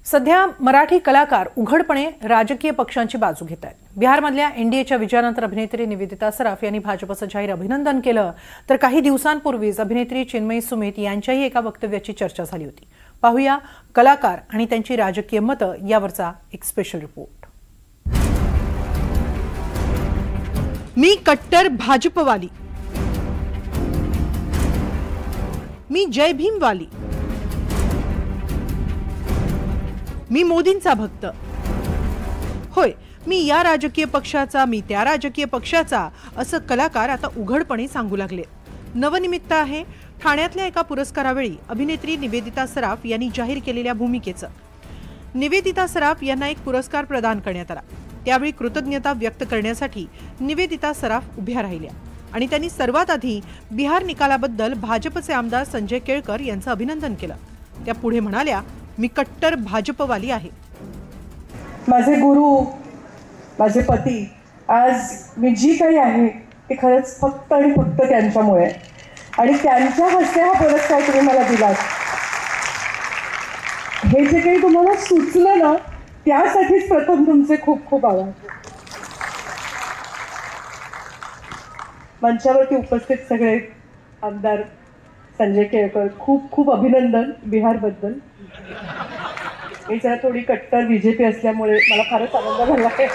सध्या मराठी कलाकार उघडपणे राजकीय पक्षांची बाजू घेत आहेत। बिहारमधल्या एनडीएच्या विजयानंतर अभिनेत्री निवेदिता सराफ यांनी भाजपचं जाहीर अभिनंदन केलं, तर काही दिवसांपूर्वीच अभिनेत्री चिन्मयी सुमित यांच्याही एका वक्तव्याची चर्चा झाली होती। पाहूया कलाकार आणि त्यांची राजकीय मतं यावरचा एक स्पेशल रिपोर्ट। मी कट्टर भाजपवाली, मी जय भीमवाली, मी मोदींचा भक्त, होय मी या राजकीय पक्षाचा, मी त्या राजकीय पक्षाचा, असं कलाकार आता उघडपणे सांगू लागले। नवनिमित्त आहे ठाण्यातल्या एका पुरस्कारावेळी अभिनेत्री निवेदिता सराफ यांनी जाहीर केलेल्या भूमिकेचं। निवेदिता सराफ यांना एक पुरस्कार प्रदान करण्यात आला, त्यावेळी कृतज्ञता व्यक्त करण्यासाठी निवेदिता सराफ उभ्या राहिल्या आणि त्यांनी सर्वात आधी बिहार निकालाबद्दल भाजपचे आमदार संजय केळकर यांचं अभिनंदन केलं। त्या पुढे म्हणाल्या, मी कट्टर भाजपवाली आहे। माझे गुरु, माझे पती, आज मी जी काही आहे ते खरंच फक्त आणि फक्त त्यांच्यामुळे, आणि त्यांच्या हस्ते हा पुरस्कार तुम्ही मला दिलात। हे जे काही तुम्हाला सुचलं ना, त्यासाठीच प्रथम तुमचे खूप खूप आभार। मंचावरती उपस्थित सगळे आमदार संजय केळकर, खूप खूप अभिनंदन बिहारबद्दल। मी जरा थोडी कट्टर बीजेपी असल्यामुळे मला फारच आनंद झाला आहे।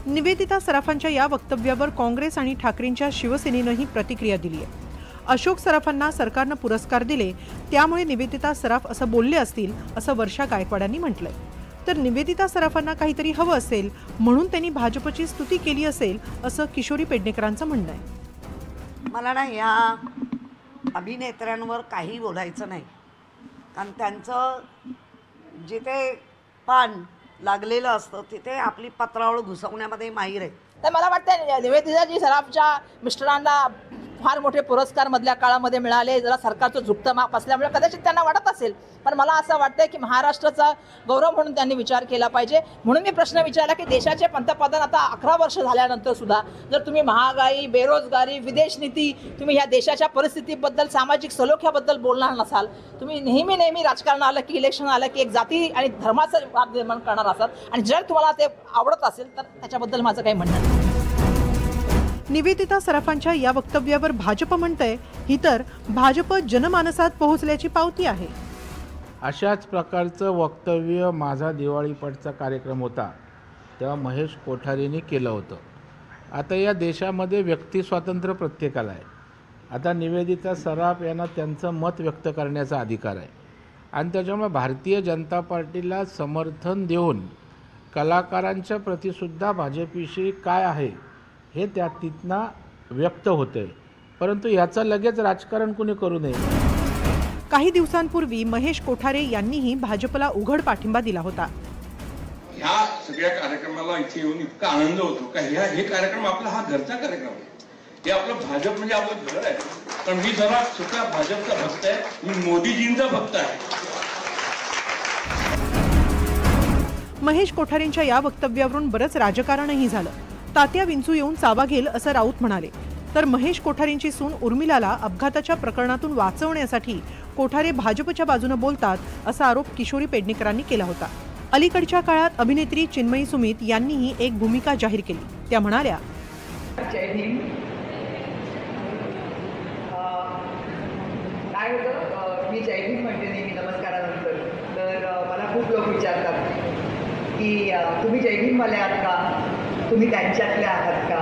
निवेदिता सराफांच्या या वक्तव्यावर काँग्रेस आणि ठाकरेंच्या शिवसेनेनंही प्रतिक्रिया दिली आहे। अशोक सराफांना सरकारनं पुरस्कार दिले, त्यामुळे निवेदिता सराफ असं बोलले असतील, असं वर्षा गायकवाडांनी म्हटलंय। तर निवेदिता सराफांना काहीतरी हवं असेल म्हणून त्यांनी भाजपची स्तुती केली असेल, असं किशोरी पेडणेकरांचं म्हणणं आहे। मला ना या अभिनेत्यांवर काही बोलायचं नाही, कारण त्यांचं जिथे पान लागलेलं असतं तिथे आपली पत्रावळ घुसवण्यामध्ये माहीर आहे। तर मला वाटतं निवेदिताजी सराफच्या मिस्टरांना फार मोठे पुरस्कार मधल्या काळामध्ये मिळाले, जरा सरकारचं झुकतं माप असल्यामुळे कदाचित त्यांना वाटत असेल, पण मला असं वाटतं की महाराष्ट्राचा गौरव म्हणून त्यांनी विचार केला पाहिजे। म्हणून मी प्रश्न विचारला की देशाचे पंतप्रधान आता 11 वर्ष झाल्यानंतर सुद्धा जर तुम्ही महागाई, बेरोजगारी, विदेश नीती, तुम्ही ह्या देशाच्या परिस्थितीबद्दल, सामाजिक सलोख्याबद्दल बोलणार नसाल, तुम्ही नेहमी राजकारण आलं की, इलेक्शन आलं की एक जाती आणि धर्माचं वाद निर्माण करणार असाल, आणि जर तुम्हाला ते आवडत असेल तर त्याच्याबद्दल माझं काही म्हणणं नाही। निवेदिता सराफांच्या या वक्तव्यावर भाजप म्हणतंय, ही तर भाजप जनमानसात पोहोचल्याची पावती आहे। अशाच प्रकारचं वक्तव्य माझा दिवाळीपटचा कार्यक्रम होता तेव्हा महेश कोठारेंनी केलं होतं। आता या देशामध्ये व्यक्ती स्वातंत्र्य प्रत्येकाला आहे। आता निवेदिता सराफ यांना त्यांचं मत व्यक्त करण्याचा अधिकार आहे, आणि त्याच्यामुळे भारतीय जनता पार्टीला समर्थन देऊन कलाकारांच्या प्रतीसुद्धा भाजपविषयी काय आहे हे तिथनं व्यक्त होतंय, परंतु याचं लगेच राजकारण कुणी करू नये। काही दिवसांपूर्वी महेश कोठारे यांनीही भाजपला उघड पाठिंबा दिला होता। ह्या सगळ्या कार्यक्रमाला इथे येऊन इतका आनंद होतो का हे कार्यक्रम आपला हा घरचा कार्यक्रम आहे, हे आपलं भाजप म्हणजे आपलं घर आहे। पण मी जरा सुद्धा भाजपचा भक्त आहे, मी मोदीजींचा भक्त आहे। महेश कोठारेंच्या या वक्तव्यावरून बरंच राजकारणही झालं। तात्या विंचू येऊन चावा घेईल असं राऊत म्हणाले, तर महेश कोठारेंची सून उर्मिलाला अपघाताच्या प्रकरणातून वाचवण्यासाठी कोठारे भाजपच्या बाजूने बोलतात, असा आरोप किशोरी पेडणेकरांनी केला होता। अलीकडच्या काळात अभिनेत्री चिन्मयी सुमित यांनीही एक भूमिका जाहीर केली। त्या म्हणाल्या, जय भीम। काय होतं, मी जय भीम म्हणते नेहमी नमस्कारानंतर, तर मला खूप लोक विचारतात की तुम्ही जय भीमवाले आहात का, तुम्ही त्यांच्यातले आहात का,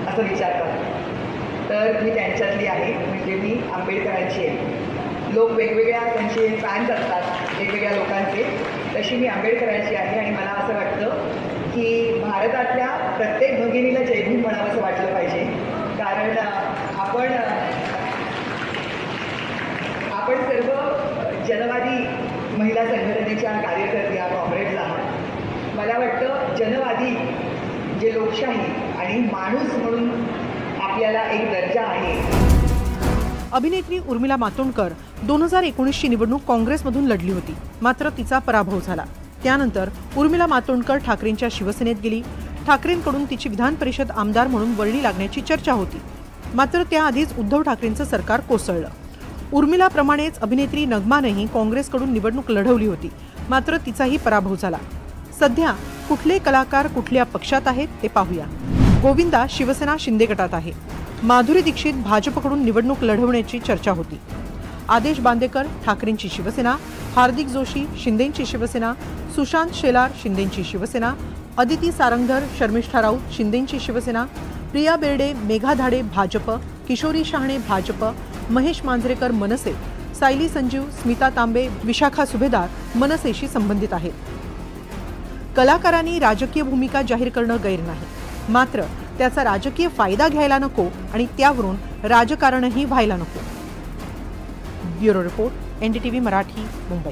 असं विचारतात। तर मी त्यांच्यातली आहे, म्हणजे मी आंबेडकरांची आहे। लोक वेगवेगळ्या त्यांचे फॅन्स असतात वेगवेगळ्या लोकांचे, तशी मी आंबेडकरांची आहे। आणि मला असं वाटतं की भारतातल्या प्रत्येक भगिनीला जय भीम म्हणावं असं वाटलं पाहिजे, कारण आपण सर्व जनवादी महिला संघटनेच्या कार्यकर्त्या, कॉम्रेड्स आहात। मला वाटतं जनवादी जे लोकशाही आणि माणूस म्हणून आपल्याला एक दर्जा आहे। अभिनेत्री उर्मिला मातोंडकर 2019ची निवडणूक काँग्रेसमधून लढली होती, मात्र तिचा पराभव झाला। त्यानंतर उर्मिला मातोंडकर ठाकरेंच्या शिवसेनेत गेली। ठाकरेंकडून तिची विधान परिषद आमदार म्हणून वर्णी लागण्याची चर्चा होती, मात्र त्याआधीच उद्धव ठाकरेंचं सरकार कोसळलं। उर्मिलाप्रमाणेच अभिनेत्री नगमानंही काँग्रेसकडून निवडणूक लढवली होती, मात्र तिचाही पराभव झाला. सध्या कुठले कलाकार कुठल्या पक्षात आहेत ते पाहूया. गोविंदा शिवसेना शिंदे गटात आहे. माधुरी दीक्षित भाजपकडून निवडणूक लढवण्याची चर्चा होती. आदेश बांदेकर ठाकरेंची शिवसेना, हार्दिक जोशी शिंदेंची शिवसेना, सुशांत शेलार शिंदेंची शिवसेना, अदिती सारंगधर शर्मिष्ठा राऊत शिंदेंची शिवसेना, प्रिया बेर्डे मेघा धाडे भाजप, किशोरी शहाणे भाजप, महेश मांजरेकर मनसे, सायली संजीव स्मिता तांबे विशाखा सुभेदार मनसेशी संबंधित आहेत. कलाकारांनी राजकीय भूमिका जाहीर करणं गैर नाही, मात्र त्याचा राजकीय फायदा घ्यायला नको आणि त्यावरून राजकारणही व्हायला नको. Bureau report, NDTV Marathi, Mumbai.